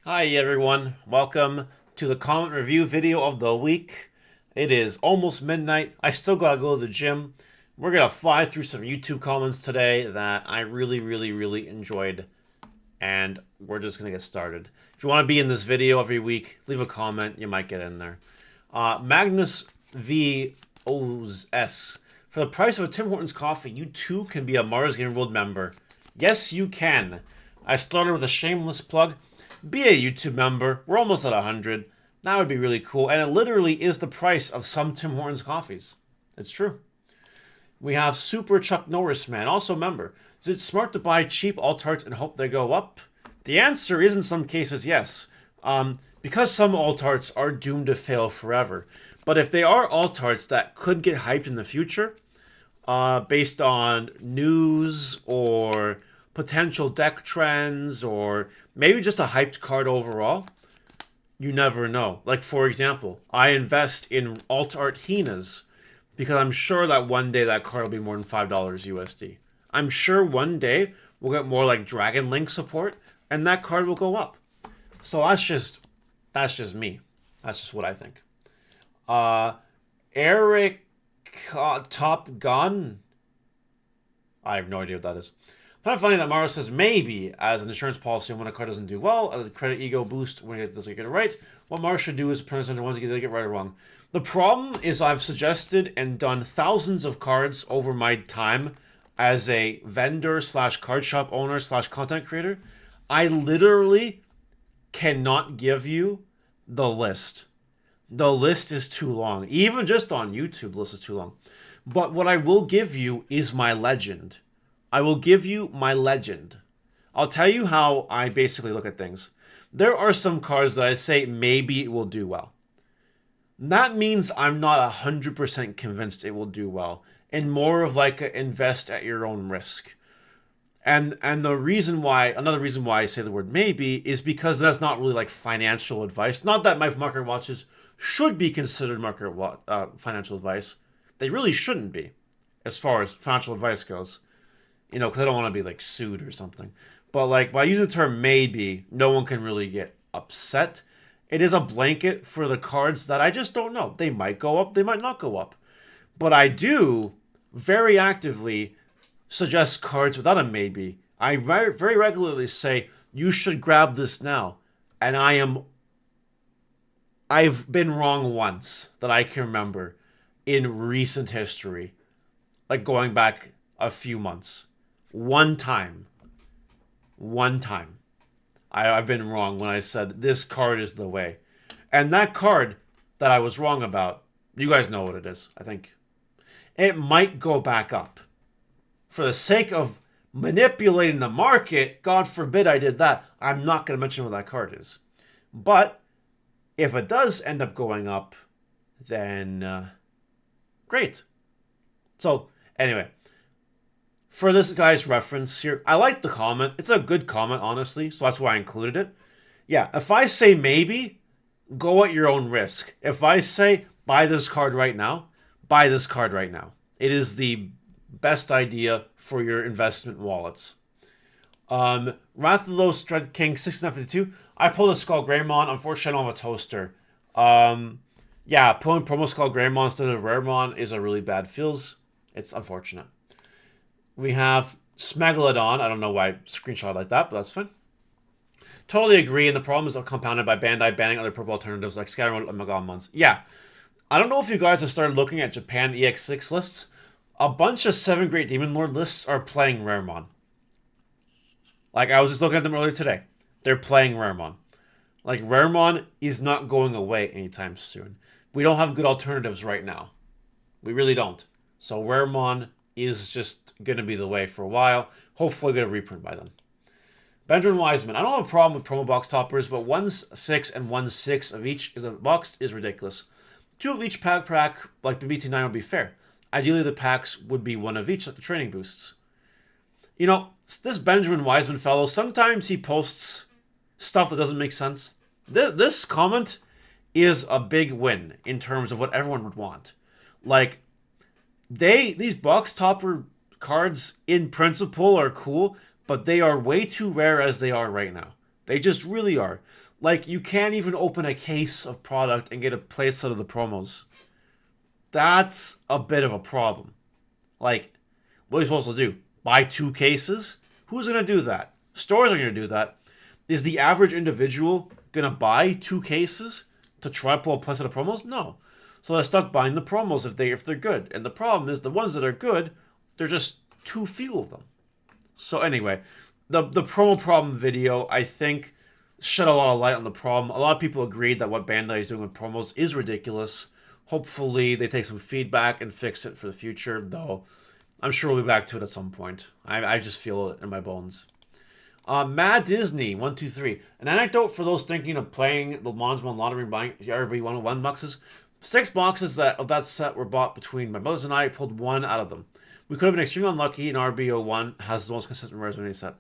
Hi everyone, welcome to the comment review video of the week. It is almost midnight. I still gotta go to the gym. We're gonna fly through some YouTube comments today that I really enjoyed, and we're just gonna get started. If you want to be in this video every week, leave a comment. You might get in there. Magnus V OS. For the price of a Tim Hortons coffee, you too can be a Mars Game World member. Yes, you can. I started with a shameless plug. Be a YouTube member. We're almost at 100. That would be really cool. And it literally is the price of some Tim Hortons coffees. It's true. We have Super Chuck Norris, man, also a member. Is it smart to buy cheap alt-arts and hope they go up? The answer is in some cases yes. Because some alt-arts are doomed to fail forever. But if they are alt-arts that could get hyped in the future, based on news or potential deck trends or maybe just a hyped card overall, you never know. Like, for example, I invest in alt art Hina's because I'm sure that one day that card will be more than $5 USD. I'm sure one day we'll get more like Dragon Link support and that card will go up. So that's just me. That's just what I think. Eric Top Gun. I have no idea what that is. Kind of funny that Mario says maybe as an insurance policy when a card doesn't do well, as a credit ego boost when it doesn't get it right. What Mario should do is present center ones to get it right or wrong. The problem is I've suggested and done thousands of cards over my time as a vendor slash card shop owner slash content creator. I literally cannot give you the list. The list is too long. Even just on YouTube, the list is too long. But what I will give you is my legend. I will give you my legend. I'll tell you how I basically look at things. There are some cards that I say maybe it will do well. That means I'm not 100% convinced it will do well. And more of like a invest at your own risk. And the reason why, another reason why I say the word maybe is because that's not really like financial advice. Not that my market watches should be considered financial advice. They really shouldn't be, as far as financial advice goes. You know, because I don't want to be like sued or something. But like by using the term maybe, no one can really get upset. It is a blanket for the cards that I just don't know. They might go up, they might not go up. But I do very actively suggest cards without a maybe. I very regularly say you should grab this now. And I've been wrong once that I can remember in recent history. Like going back a few months. One time. I've been wrong when I said this card is the way. And that card that I was wrong about, you guys know what it is, I think. It might go back up. For the sake of manipulating the market, God forbid I did that, I'm not going to mention what that card is. But if it does end up going up, then great. So, anyway. For this guy's reference here, I like the comment. It's a good comment, honestly, so that's why I included it. Yeah, if I say maybe, go at your own risk. If I say buy this card right now, buy this card right now. It is the best idea for your investment wallets. Ros Dread King 1652. I pulled a Skull Greymon. Unfortunately, I don't have a toaster. Yeah, pulling promo Skull Greymon instead of Raremon is a really bad feels. It's unfortunate. We have Smegalodon. I don't know why I screenshot like that, but that's fine. Totally agree, and the problem is compounded by Bandai banning other purple alternatives like Scatter and Megalomons. Yeah. I don't know if you guys have started looking at Japan EX6 lists. A bunch of 7 Great Demon Lord lists are playing Raremon. Like, I was just looking at them earlier today. They're playing Raremon. Like, Raremon is not going away anytime soon. We don't have good alternatives right now. We really don't. So Raremon is just going to be the way for a while. Hopefully get a reprint by then. Benjamin Wisman. I don't have a problem with promo box toppers, but 1/6 and 1/6 of each is a box is ridiculous. 2 of each pack, like the BT9 would be fair. Ideally, the packs would be 1 of each, like the training boosts. You know, this Benjamin Wisman fellow, sometimes he posts stuff that doesn't make sense. This comment is a big win in terms of what everyone would want. Like, these box topper cards in principle are cool, but they are way too rare as they are right now. They just really are. Like, you can't even open a case of product and get a playset of the promos. That's a bit of a problem. Like, what are you supposed to do? Buy 2 cases? Who's going to do that? Stores are going to do that. Is the average individual going to buy 2 cases to try to pull a playset of promos? No. So they're stuck buying the promos if they're good. And the problem is the ones that are good, there's just too few of them. So anyway, the promo problem video, I think, shed a lot of light on the problem. A lot of people agreed that what Bandai is doing with promos is ridiculous. Hopefully they take some feedback and fix it for the future, though I'm sure we'll be back to it at some point. I just feel it in my bones. Mad Disney 123. An anecdote for those thinking of playing the Monsman Lottery and buying RB 101 boxes. 6 boxes of that set were bought between my brothers and I. Pulled 1 out of them. We could have been extremely unlucky, and RB01 has the most consistent rares in any set.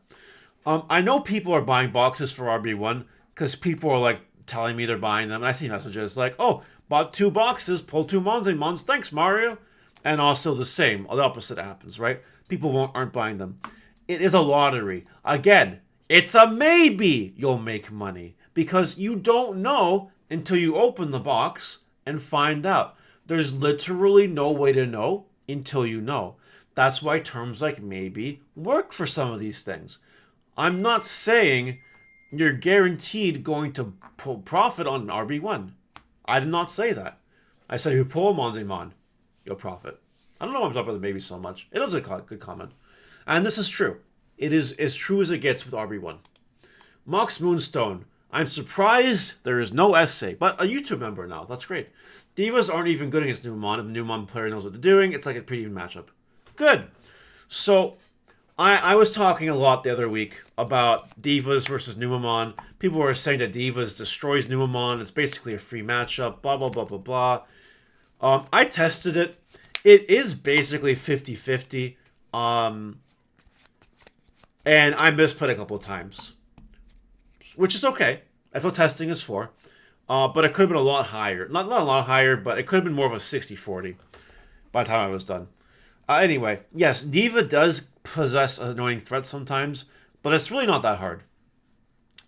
I know people are buying boxes for RB1 because people are like telling me they're buying them. And I see messages like, "Oh, bought 2 boxes, pulled 2 Mons. Thanks, Mario." And also the same, the opposite happens, right? People aren't buying them. It is a lottery. Again, it's a maybe you'll make money because you don't know until you open the box and find out. There's literally no way to know until you know. That's why terms like maybe work for some of these things. I'm not saying you're guaranteed going to pull profit on RB1. I did not say that. I said if you pull a Monzemon, you'll profit. I don't know why I'm talking about the maybe so much. It is a good comment. And this is true. It is as true as it gets with RB1. Mox Moonstone. I'm surprised there is no essay, but a YouTube member now. That's great. Divas aren't even good against Numemon. If the Numemon player knows what they're doing, it's like a pretty even matchup. Good. So, I was talking a lot the other week about Divas versus Numemon. People were saying that Divas destroys Numemon. It's basically a free matchup. Blah, blah, blah, blah, blah. I tested it. It is basically 50-50. And I misplayed a couple of times. Which is okay. That's what testing is for. But it could have been a lot higher. Not a lot higher, but it could have been more of a 60-40 by the time I was done. Anyway, yes, Diva does possess annoying threats sometimes, but it's really not that hard.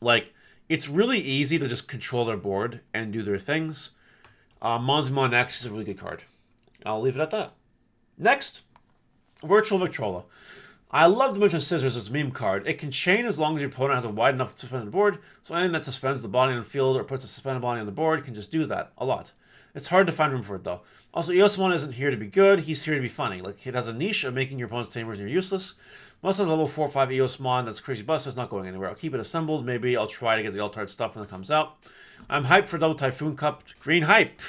Like, it's really easy to just control their board and do their things. Monsmon X is a really good card. I'll leave it at that. Next, Virtual Victrola. I love the Dimension Scissors as a meme card. It can chain as long as your opponent has a wide enough suspended board, so anything that suspends the body on the field or puts a suspended body on the board can just do that a lot. It's hard to find room for it though. Also, Eosmon isn't here to be good, he's here to be funny. Like, it has a niche of making your opponent's tamers near useless. Most of the level 4 or 5 Eosmon that's crazy bust is not going anywhere. I'll keep it assembled, maybe I'll try to get the Altard stuff when it comes out. I'm hyped for Double Typhoon Cup. Green hype.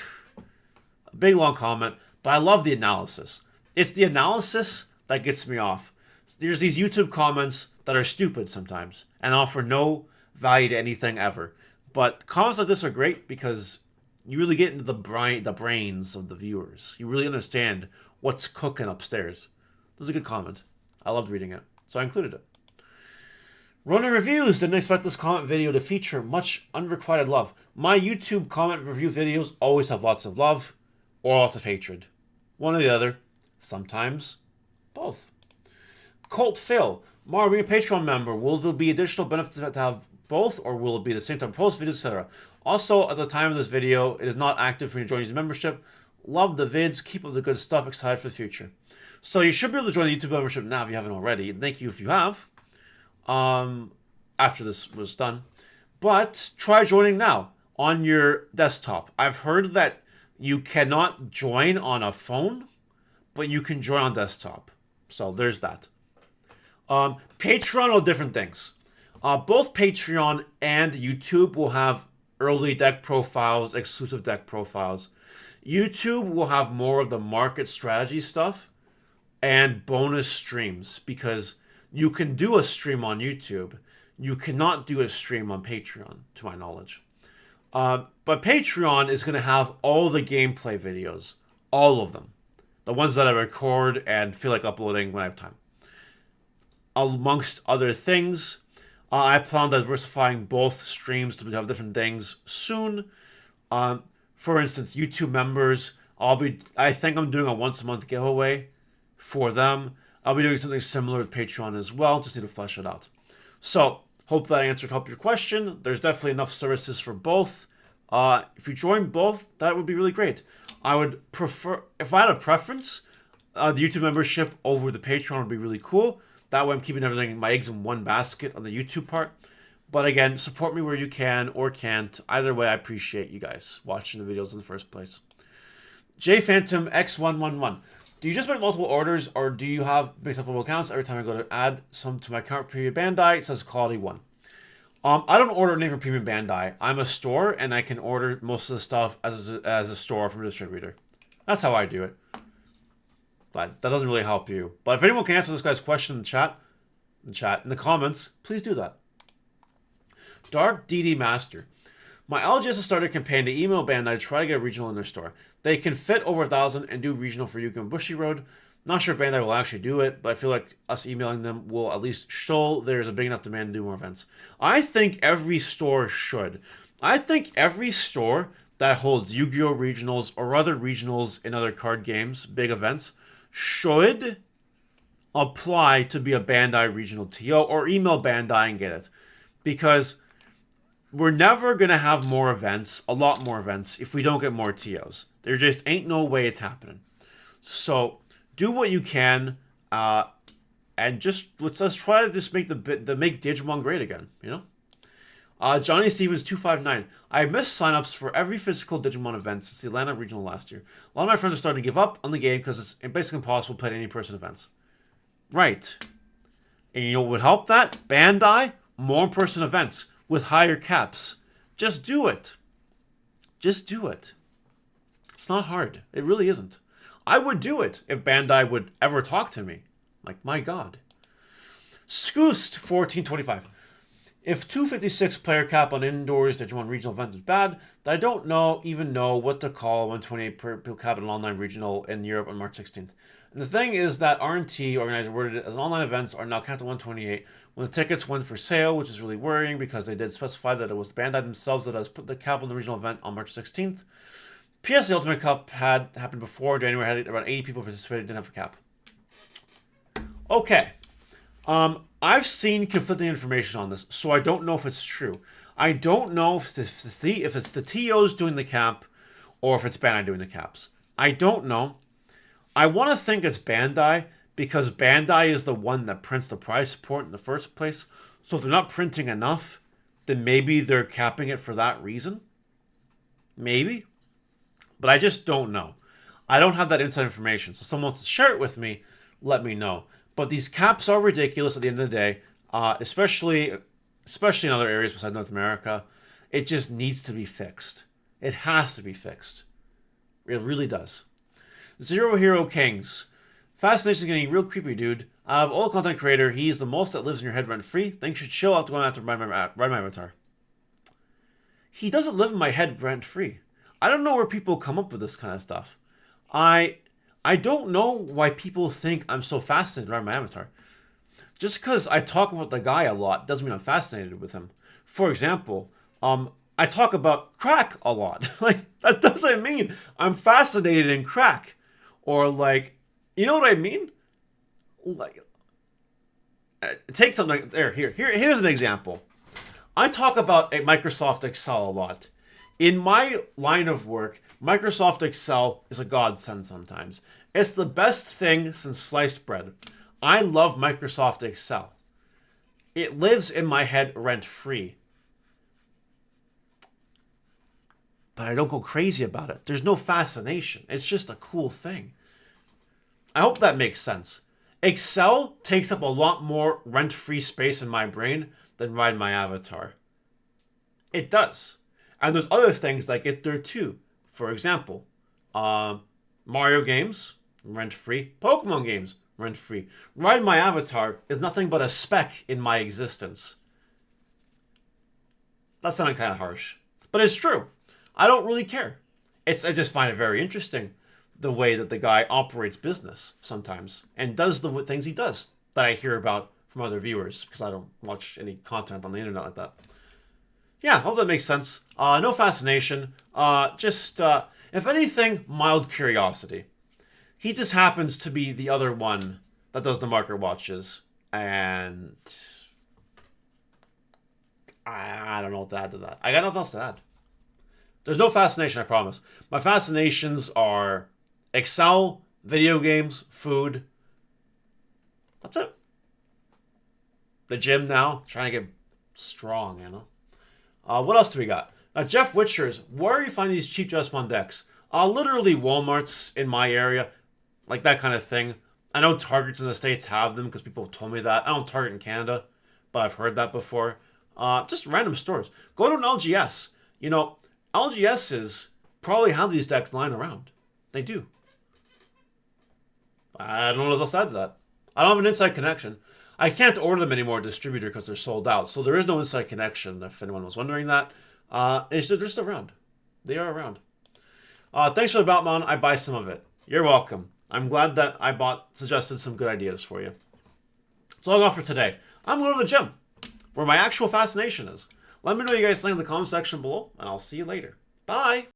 A big long comment, but I love the analysis. It's the analysis that gets me off. There's these YouTube comments that are stupid sometimes and offer no value to anything ever. But comments like this are great because you really get into the brains of the viewers. You really understand what's cooking upstairs. This is a good comment. I loved reading it, so I included it. Running Reviews didn't expect this comment video to feature much unrequited love. My YouTube comment review videos always have lots of love or lots of hatred. One or the other. Sometimes both. Colt Phil, Mar, being a Patreon member, will there be additional benefits to have both, or will it be the same time post videos, etc.? Also, at the time of this video, it is not active for me to join the membership. Love the vids, keep up the good stuff, excited for the future. So you should be able to join the YouTube membership now if you haven't already. Thank you if you have. After this was done. But try joining now on your desktop. I've heard that you cannot join on a phone, but you can join on desktop. So there's that. Patreon are different things. Both Patreon and YouTube will have early deck profiles, exclusive deck profiles. YouTube will have more of the market strategy stuff and bonus streams because you can do a stream on YouTube. You cannot do a stream on Patreon, to my knowledge. But Patreon is going to have all the gameplay videos. All of them. The ones that I record and feel like uploading when I have time. Amongst other things, I plan on diversifying both streams to have different things soon. For instance, YouTube members, I think I'm doing a once a month giveaway for them. I'll be doing something similar with Patreon as well, just need to flesh it out. So, Hope that helped your question. There's definitely enough services for both. If you join both, that would be really great. I would prefer, if I had a preference, the YouTube membership over the Patreon would be really cool. That way I'm keeping everything, my eggs in one basket on the YouTube part. But again, support me where you can or can't. Either way, I appreciate you guys watching the videos in the first place. J Phantom X111. Do you just make multiple orders, or do you have mixed up multiple accounts? Every time I go to add some to my current premium Bandai, it says quality 1. I don't order anything from premium Bandai. I'm a store, and I can order most of the stuff as a store from a distributor. That's how I do it. But that doesn't really help you. But if anyone can answer this guy's question in the comments, please do that. Dark DD Master. My LGS has started a campaign to email Bandai to try to get a regional in their store. They can fit over 1,000 and do regional for Yuka and Bushi Road. Not sure if Bandai will actually do it, but I feel like us emailing them will at least show there's a big enough demand to do more events. I think every store should. I think every store that holds Yu-Gi-Oh! Regionals or other regionals in other card games, big events, should apply to be a Bandai regional TO or email Bandai and get it. Because we're never going to have more events, a lot more events, if we don't get more TOs. There just ain't no way it's happening. So do what you can, and just let's try to just make make Digimon great again. You know. Johnny Stevens 259. I missed signups for every physical Digimon event since the Atlanta regional last year. A lot of my friends are starting to give up on the game because it's basically impossible to play at any person events. Right. And you know what would help that? Bandai, more in-person events with higher caps. Just do it. Just do it. It's not hard. It really isn't. I would do it if Bandai would ever talk to me. Like, my God. Scoost 1425. If 256 player cap on indoors Digimon regional event is bad, then I don't even know what to call 128 per cap on an online regional in Europe on March 16th. And the thing is that R&T organizer worded it as online events are now capped at 128 when the tickets went for sale, which is really worrying because they did specify that it was Bandai themselves that has put the cap on the regional event on March 16th. PS the Ultimate Cup had happened before January, had around 80 people participated, didn't have a cap. Okay. I've seen conflicting information on this, so I don't know if it's true. I don't know if it's the TOs doing the cap or if it's Bandai doing the caps. I don't know. I want to think it's Bandai because Bandai is the one that prints the prize support in the first place. So if they're not printing enough, then maybe they're capping it for that reason. Maybe. But I just don't know. I don't have that inside information. So if someone wants to share it with me, let me know. But these caps are ridiculous at the end of the day, especially in other areas besides North America. It just needs to be fixed. It has to be fixed. It really does. Zero Hero Kings. Fascination's getting real creepy, dude. Out of all the content creator, he's the most that lives in your head rent-free. Think you should chill after going after my avatar. He doesn't live in my head rent-free. I don't know where people come up with this kind of stuff. I don't know why people think I'm so fascinated by my avatar. Just because I talk about the guy a lot doesn't mean I'm fascinated with him. For example, I talk about crack a lot. Like, that doesn't mean I'm fascinated in crack. Or like, you know what I mean? Like, take something like, here's an example. I talk about Microsoft Excel a lot. In my line of work, Microsoft Excel is a godsend sometimes. It's the best thing since sliced bread. I love Microsoft Excel. It lives in my head rent-free. But I don't go crazy about it. There's no fascination. It's just a cool thing. I hope that makes sense. Excel takes up a lot more rent-free space in my brain than Ride My Avatar. It does. And there's other things that get there too. For example, Mario games, rent-free. Pokemon games, rent-free. Ride My Avatar is nothing but a speck in my existence. That sounded kind of harsh. But it's true. I don't really care. I just find it very interesting the way that the guy operates business sometimes and does the things he does that I hear about from other viewers because I don't watch any content on the internet like that. Yeah, I hope that makes sense. No fascination. If anything, mild curiosity. He just happens to be the other one that does the market watches. And I don't know what to add to that. I got nothing else to add. There's no fascination, I promise. My fascinations are Excel, video games, food. That's it. The gym now, trying to get strong, you know. What else do we got? Jeff Witchers, where are you finding these cheap Jesmon decks? Literally Walmart's in my area, like that kind of thing. I know Targets in the States have them because people have told me that. I don't Target in Canada, but I've heard that before. Just random stores. Go to an LGS. You know, LGSs probably have these decks lying around. They do. I don't know what else to add to that. I don't have an inside connection. I can't order them anymore, distributor, because they're sold out. So there is no inside connection, if anyone was wondering that. They're just around. They are around. Thanks for the Batman. I buy some of it. You're welcome. I'm glad that I suggested some good ideas for you. That's all I got for today. I'm going to the gym, where my actual fascination is. Let me know what you guys think in the comment section below, and I'll see you later. Bye!